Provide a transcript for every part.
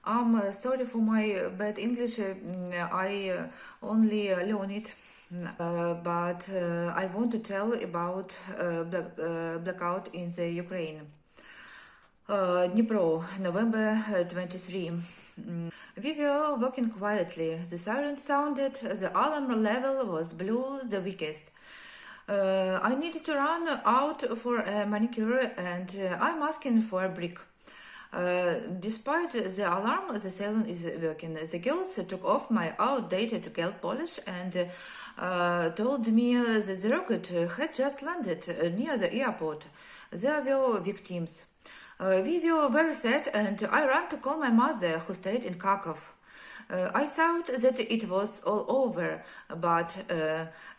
I'm sorry for my bad English. I only learn it. But I want to tell about blackout in the Ukraine. Dnipro, November 23. We were walking quietly. The siren sounded, the alarm level was blue, the weakest. I needed to run out for a manicure and I'm asking for a brick. Despite the alarm, the salon is working. The girls took off my outdated gel polish and told me that the rocket had just landed near the airport. There were victims. We were very sad and I ran to call my mother who stayed in Kharkov. I thought that it was all over, but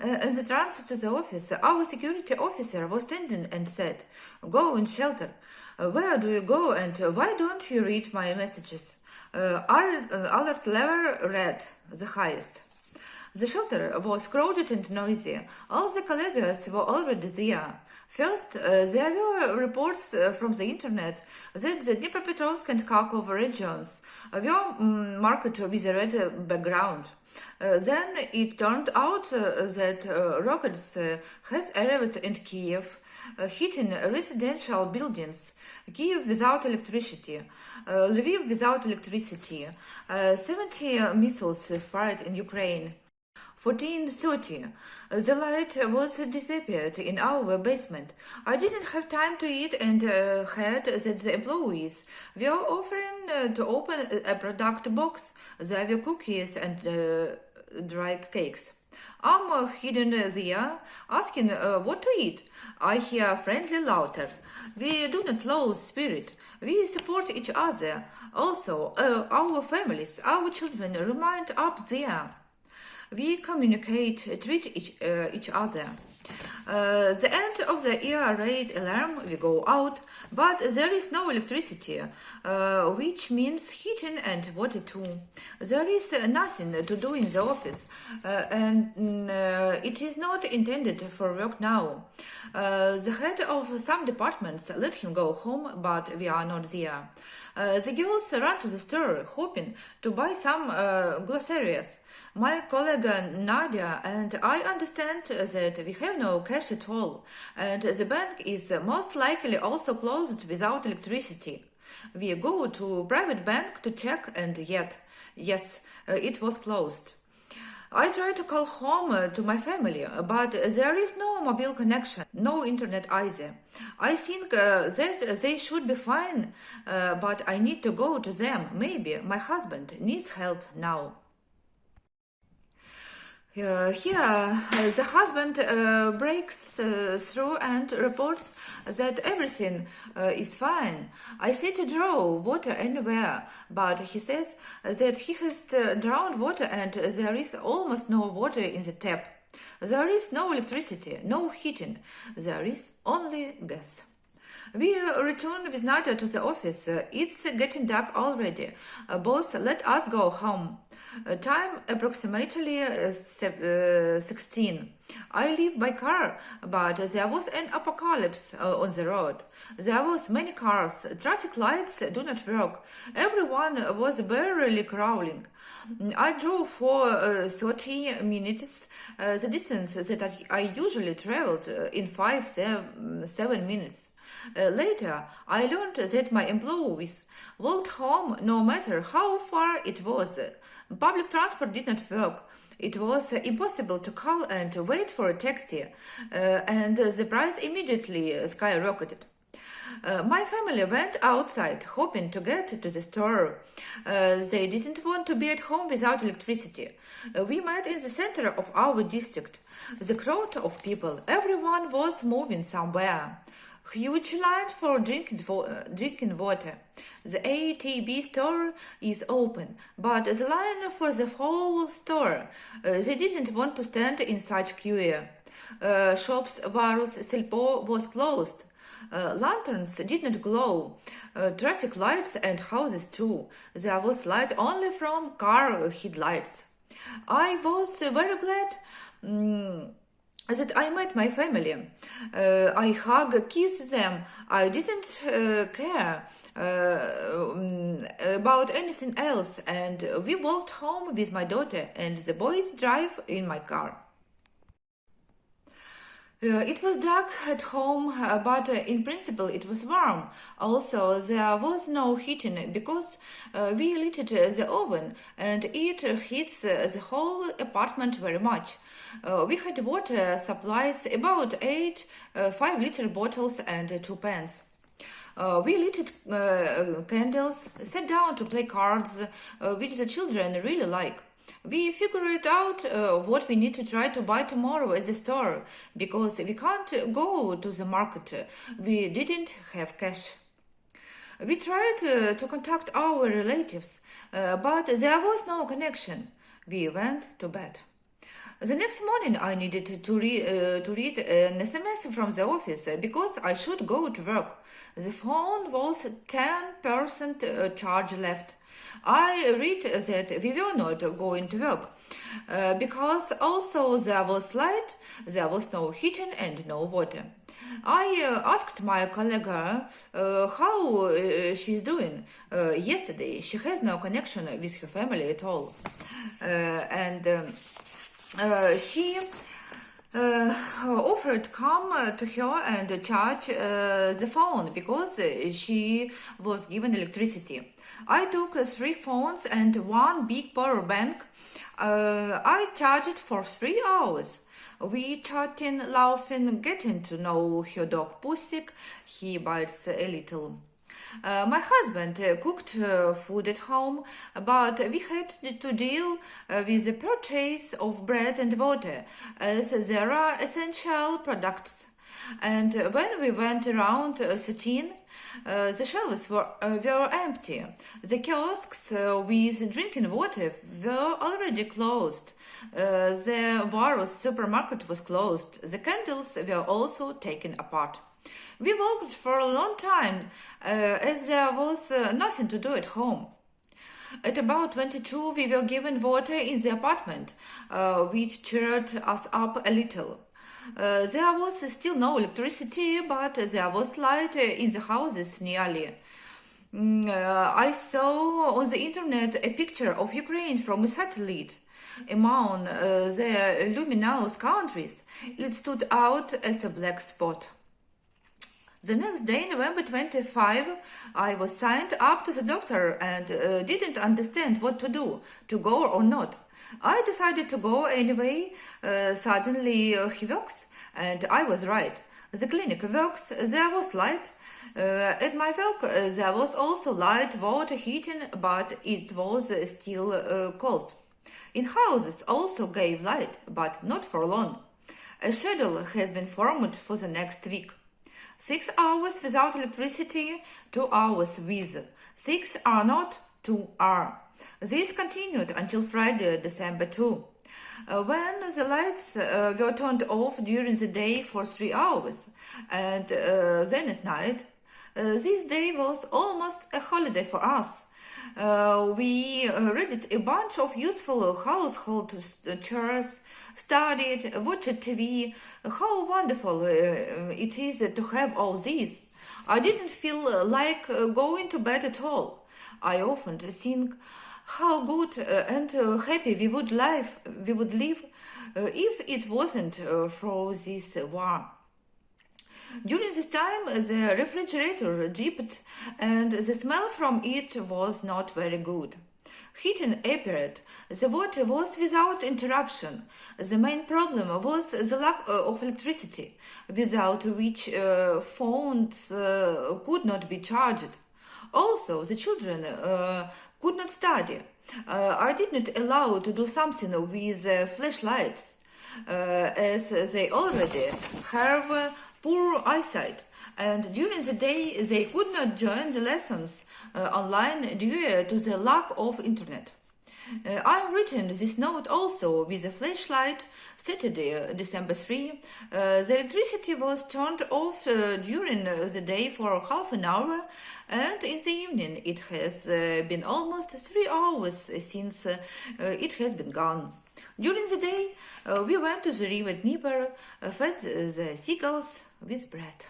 in the transit to the office, our security officer was standing and said, "Go in shelter. Where do you go and why don't you read my messages?" Alert level red, the highest. The shelter was crowded and noisy. All the colleagues were already there. First, there were reports from the internet that the Dnipropetrovsk and Kharkov regions were marked with a red background. Then it turned out that rockets has arrived in Kiev, hitting residential buildings. Kiev without electricity, Lviv without electricity, 70 missiles fired in Ukraine. 14:30. The light was disappeared in our basement. I didn't have time to eat and heard that the employees were offering to open a product box. There were cookies and dry cakes. I'm hidden there, asking what to eat. I hear friendly laughter. We do not lose spirit. We support each other. Also, our families, our children remain up there. We communicate, treat each other. The end of the air raid alarm, we go out, but there is no electricity, which means heating and water too. There is nothing to do in the office, and it is not intended for work now. The head of some departments let him go home, but we are not there. The girls run to the store, hoping to buy some groceries. My colleague Nadia and I understand that we have no cash at all, and the bank is most likely also closed without electricity. We go to private bank to check, and yet, yes, it was closed. I try to call home to my family, but there is no mobile connection, no internet either. I think that they should be fine, but I need to go to them. Maybe my husband needs help now. Here, the husband breaks through and reports that everything is fine. I say to draw water anywhere, but he says that he has drowned water and there is almost no water in the tap. There is no electricity, no heating. There is only gas. We return with Nadia to the office. It's getting dark already. Boss let us go home. Time approximately 16. I live by car, but there was an apocalypse on the road. There was many cars. Traffic lights do not work. Everyone was barely crawling. I drove for 30 minutes, the distance that I usually traveled in 7 minutes. Later, I learned that my employees walked home no matter how far it was. Public transport did not work. It was impossible to call and wait for a taxi, and the price immediately skyrocketed. My family went outside, hoping to get to the store. They didn't want to be at home without electricity. We met in the center of our district. The crowd of people, everyone was moving somewhere. Huge line for drinking water. The ATB store is open, but the line for the whole store. They didn't want to stand in such queue. Shops Varus Selpo was closed. Lanterns did not glow. Traffic lights and houses too. There was light only from car headlights. I was very glad that I met my family. I hug, kiss them. I didn't care about anything else, and we walked home with my daughter, and the boys drive in my car. It was dark at home, but in principle it was warm. Also, there was no heating because we lit the oven and it heats the whole apartment very much. We had water supplies, about 8 5-liter bottles and 2 pans. We lit candles, sat down to play cards, which the children really like. We figured out what we need to try to buy tomorrow at the store, because we can't go to the market. We didn't have cash. We tried to contact our relatives, but there was no connection. We went to bed. The next morning I needed to read an SMS from the office because I should go to work. The phone was 10% charge left. I read that we were not going to work because also there was light, there was no heating and no water. I asked my colleague how she's doing. Yesterday she has no connection with her family at all. She offered come to her and charge the phone because she was given electricity. I took 3 phones and 1 big power bank. I charged for 3 hours. We chatting, laughing, getting to know her dog Pussy. He bites a little. My husband cooked food at home, but we had to deal with the purchase of bread and water, as there are essential products. And when we went around 13, the shelves were empty. The kiosks with drinking water were already closed. The Varus supermarket was closed. The candles were also taken apart. We walked for a long time, as there was nothing to do at home. At about 22, we were given water in the apartment, which cheered us up a little. There was still no electricity, but there was light in the houses nearly. I saw on the internet a picture of Ukraine from a satellite. Among the luminous countries, it stood out as a black spot. The next day, November 25, I was signed up to the doctor and didn't understand what to do, to go or not. I decided to go anyway. Suddenly he works, and I was right. The clinic works, there was light. At my work there was also light, water, heating, but it was still cold. In houses also gave light, but not for long. A schedule has been formed for the next week. 6 hours without electricity, 2 hours with. 6 are not, 2 are. This continued until Friday, December 2. When the lights were turned off during the day for 3 hours, and then at night, this day was almost a holiday for us. We read a bunch of useful household chores, studied, watched TV. How wonderful it is to have all this. I didn't feel like going to bed at all. I often think how good and happy we would live if it wasn't for this war. During this time, the refrigerator dripped, and the smell from it was not very good. Heating appeared. The water was without interruption. The main problem was the lack of electricity, without which phones could not be charged. Also, the children could not study. I didn't allow to do something with flashlights, as they already have poor eyesight, and during the day they could not join the lessons online due to the lack of internet. I've written this note also with a flashlight. Saturday, December 3, the electricity was turned off during the day for half an hour, and in the evening it has been almost 3 hours since it has been gone. During the day, we went to the river Dnieper, fed the seagulls with bread.